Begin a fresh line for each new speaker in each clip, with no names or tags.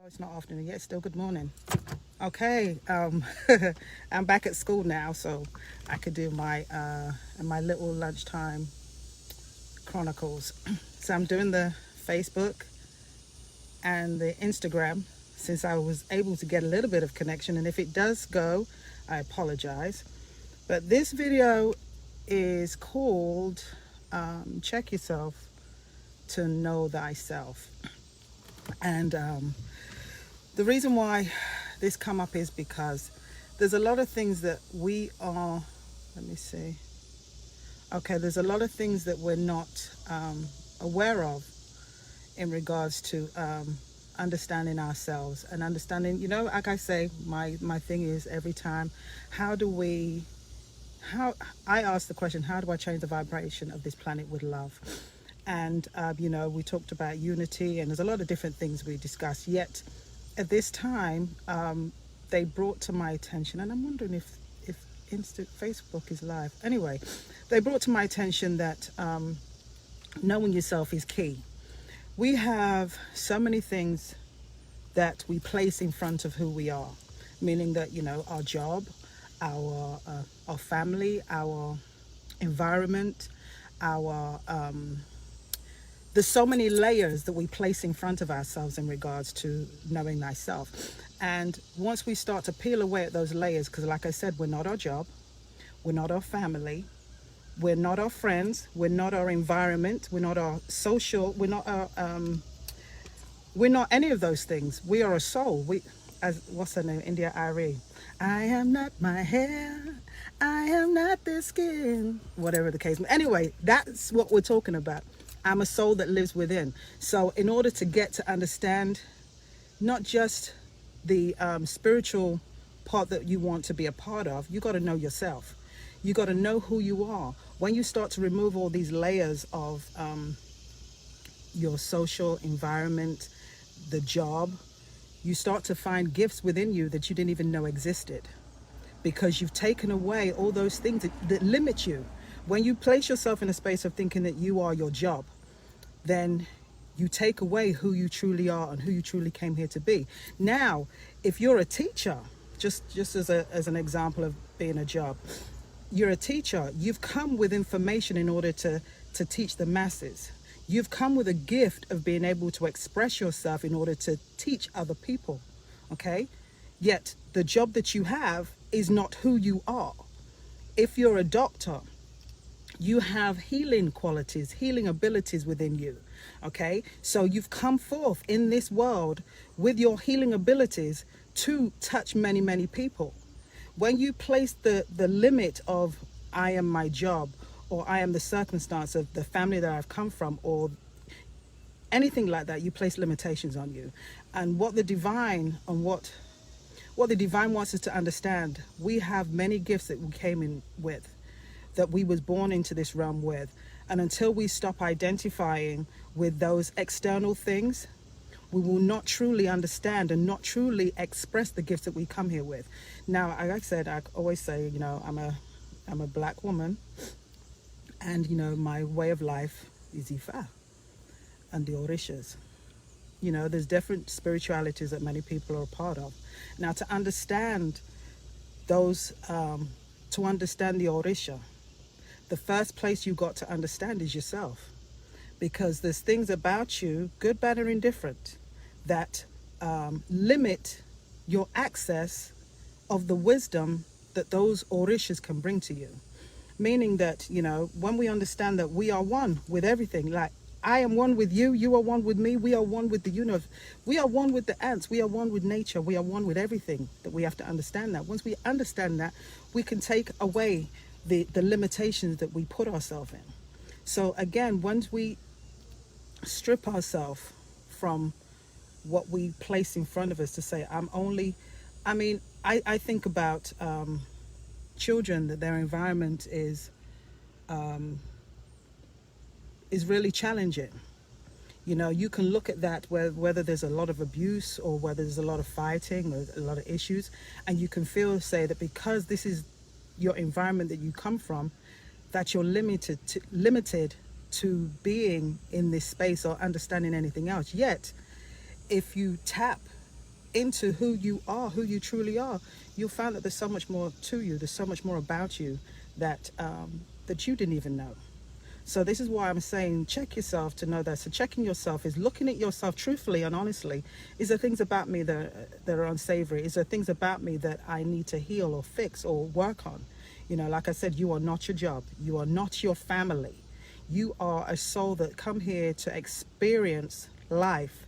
Oh, it's not afternoon yet, still good morning. Okay, I'm back at school now, so I could do my little lunchtime chronicles. So I'm doing the Facebook and the Instagram since I was able to get a little bit of connection, and if it does go, I apologize. But this video is called Check Yourself to Know Thyself. And the reason why this come up is because there's a lot of things that we are, let me see. Okay, there's a lot of things that we're not aware of in regards to understanding ourselves and understanding, like I say, my thing is every time, how do we, how, I ask the question, how do I change the vibration of this planet with love? And, we talked about unity and there's a lot of different things we discussed. Yet at this time, they brought to my attention, and I'm wondering if Facebook is live. Anyway, they brought to my attention that knowing yourself is key. We have so many things that we place in front of who we are, meaning that our job, our family, our environment, our there's so many layers that we place in front of ourselves in regards to knowing thyself. And once we start to peel away at those layers, because like I said, we're not our job, we're not our family, we're not our friends, we're not our environment, we're not our social, we're not any of those things. We are a soul. As what's her name, India Arie, I am not my hair, I am not the skin, whatever the case. Anyway, that's what we're talking about. I'm a soul that lives within. So in order to get to understand not just the spiritual part that you want to be a part of, you got to know yourself. You got to know who you are. When you start to remove all these layers of your social environment, the job, you start to find gifts within you that you didn't even know existed, because you've taken away all those things that limit you. When you place yourself in a space of thinking that you are your job, then you take away who you truly are and who you truly came here to be. Now, if you're a teacher, just as an example of being a job, you're a teacher, you've come with information in order to teach the masses. You've come with a gift of being able to express yourself in order to teach other people, okay? Yet the job that you have is not who you are. If you're a doctor, you have healing qualities, healing abilities within you, okay? So you've come forth in this world with your healing abilities to touch many, many people. When you place the limit of I am my job, or I am the circumstance of the family that I've come from, or anything like that, you place limitations on you. And what the divine wants us to understand, we have many gifts that we came in with, that we was born into this realm with. And until we stop identifying with those external things, we will not truly understand and not truly express the gifts that we come here with. Now, like I said, I always say, I'm a black woman, and my way of life is Ifa and the Orishas. There's different spiritualities that many people are a part of. Now, to understand those, to understand the Orisha, the first place you got to understand is yourself, because there's things about you, good, bad, or indifferent, that limit your access of the wisdom that those Orishas can bring to you. Meaning that, when we understand that we are one with everything, like I am one with you, you are one with me, we are one with the universe, we are one with the ants, we are one with nature, we are one with everything. That we have to understand that. Once we understand that, we can take away the limitations that we put ourselves in. So again, once we strip ourselves from what we place in front of us to say, I think about children, that their environment is really challenging. You can look at that, whether there's a lot of abuse or whether there's a lot of fighting or a lot of issues, and you can say that because this is your environment that you come from, that you're limited to being in this space or understanding anything else. Yet, if you tap into who you are, who you truly are, you'll find that there's so much more to you. There's so much more about you that that you didn't even know. So this is why I'm saying check yourself to know that. So checking yourself is looking at yourself truthfully and honestly. Is there things about me that are unsavory? Is there things about me that I need to heal or fix or work on? You know, like I said, you are not your job. You are not your family. You are a soul that come here to experience life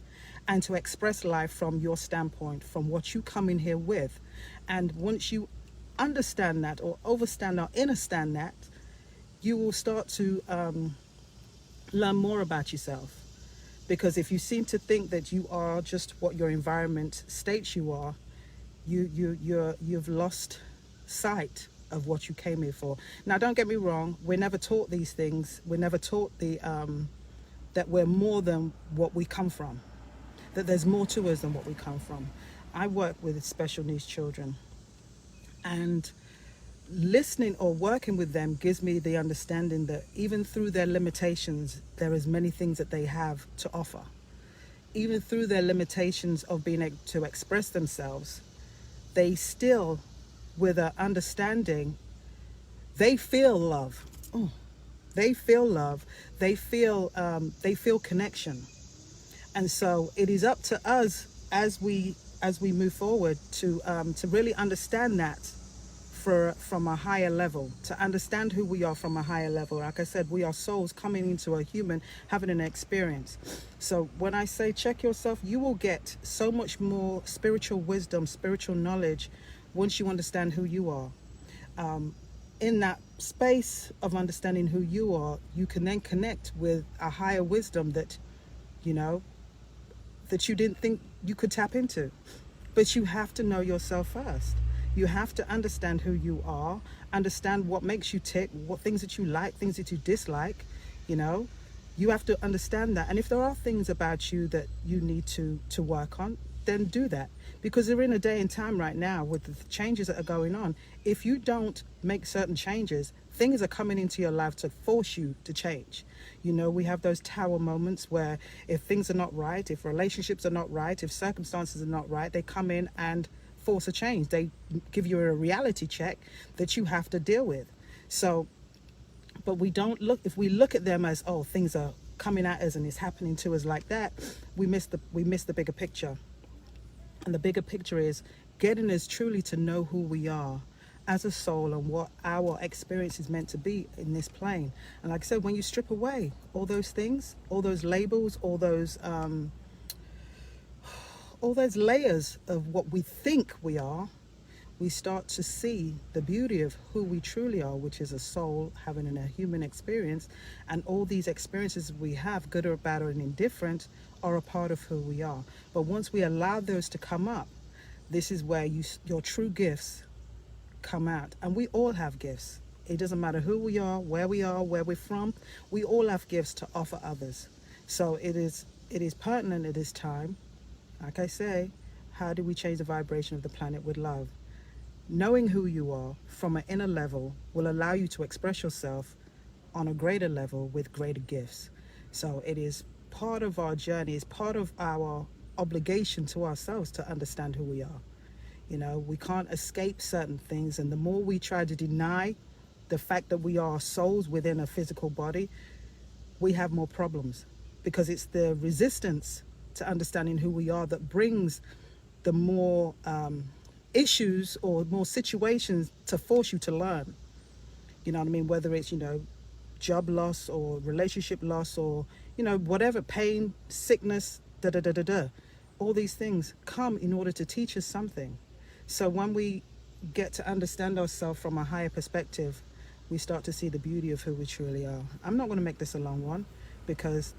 and to express life from your standpoint, from what you come in here with. And once you understand that or overstand or understand that, you will start to learn more about yourself. Because if you seem to think that you are just what your environment states you are, you've lost sight of what you came here for. Now, don't get me wrong. We're never taught these things. We're never taught that we're more than what we come from. That there's more to us than what we come from. I work with special needs children, and listening or working with them gives me the understanding that even through their limitations, there is many things that they have to offer. Even through their limitations of being able to express themselves, they still, with an understanding, they feel love. Oh, they feel love. They feel connection. And so it is up to us as we move forward to really understand that from a higher level, to understand who we are from a higher level. Like I said, we are souls coming into a human, having an experience. So when I say check yourself, you will get so much more spiritual wisdom, spiritual knowledge once you understand who you are. In that space of understanding who you are, you can then connect with a higher wisdom that, you know, that you didn't think you could tap into. But you have to know yourself first. You have to understand who you are, understand what makes you tick, what things that you like, things that you dislike. You know, you have to understand that. And if there are things about you that you need to work on, then do that. Because we're in a day and time right now with the changes that are going on. If you don't make certain changes, things are coming into your life to force you to change. You know, we have those tower moments where if things are not right, if relationships are not right, if circumstances are not right, they come in and force a change. They give you a reality check that you have to deal with. So, but we don't look, if we look at them as, oh, things are coming at us and it's happening to us like that, we miss the bigger picture. And the bigger picture is getting us truly to know who we are as a soul and what our experience is meant to be in this plane. And like I said, when you strip away all those things, all those labels, all those layers of what we think we are, we start to see the beauty of who we truly are, which is a soul having a human experience. And all these experiences we have, good or bad or indifferent, are a part of who we are. But once we allow those to come up, this is where your true gifts come out. And we all have gifts. It doesn't matter who we are, where we're from. We all have gifts to offer others. So it is pertinent at this time. Like I say, how do we change the vibration of the planet with love? Knowing who you are from an inner level will allow you to express yourself on a greater level with greater gifts. So it is part of our journey, it's part of our obligation to ourselves to understand who we are. You know, we can't escape certain things, and the more we try to deny the fact that we are souls within a physical body, we have more problems, because it's the resistance to understanding who we are that brings the more issues or more situations to force you to learn. You know what I mean? Whether it's, you know, job loss or relationship loss or, you know, whatever, pain, sickness, all these things come in order to teach us something. So when we get to understand ourselves from a higher perspective, we start to see the beauty of who we truly are. I'm not going to make this a long one, because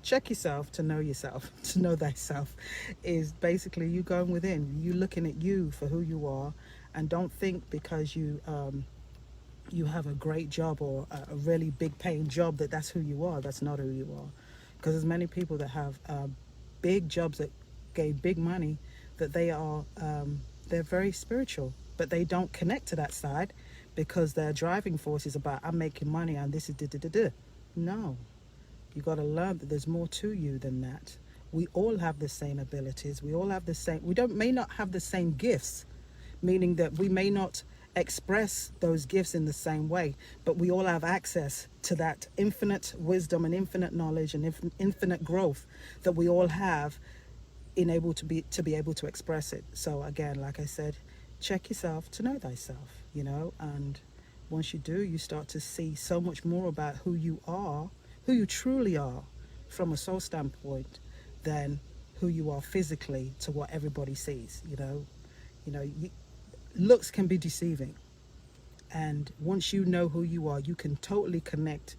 check yourself to know yourself. To know thyself is basically you going within, you looking at you for who you are, and don't think because you have a great job or a really big paying job that's who you are. That's not who you are. Because there's many people that have big jobs that gain big money, that they're very spiritual, but they don't connect to that side because their driving force is about, I'm making money and this is No. You got to learn that there's more to you than that. We all have the same abilities. We all have the same, we don't may not have the same gifts, meaning that we may not express those gifts in the same way, but we all have access to that infinite wisdom and infinite knowledge and infinite growth that we all have in able to be able to express it. So again, like I said, check yourself to know thyself, you know, and once you do, you start to see so much more about who you are, who you truly are from a soul standpoint, than who you are physically to what everybody sees. Looks can be deceiving, and once you know who you are, you can totally connect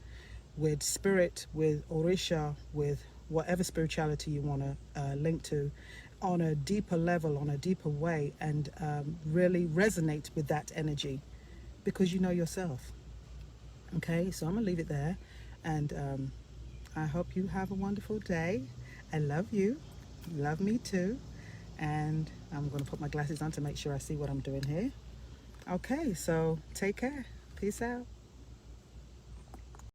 with spirit, with Orisha, with whatever spirituality you want to link to, on a deeper level, on a deeper way, and really resonate with that energy because you know yourself. Okay, so I'm gonna leave it there, and I hope you have a wonderful day. I love you. You love me too. And I'm gonna put my glasses on to make sure I see what I'm doing here. Okay, so take care. Peace out.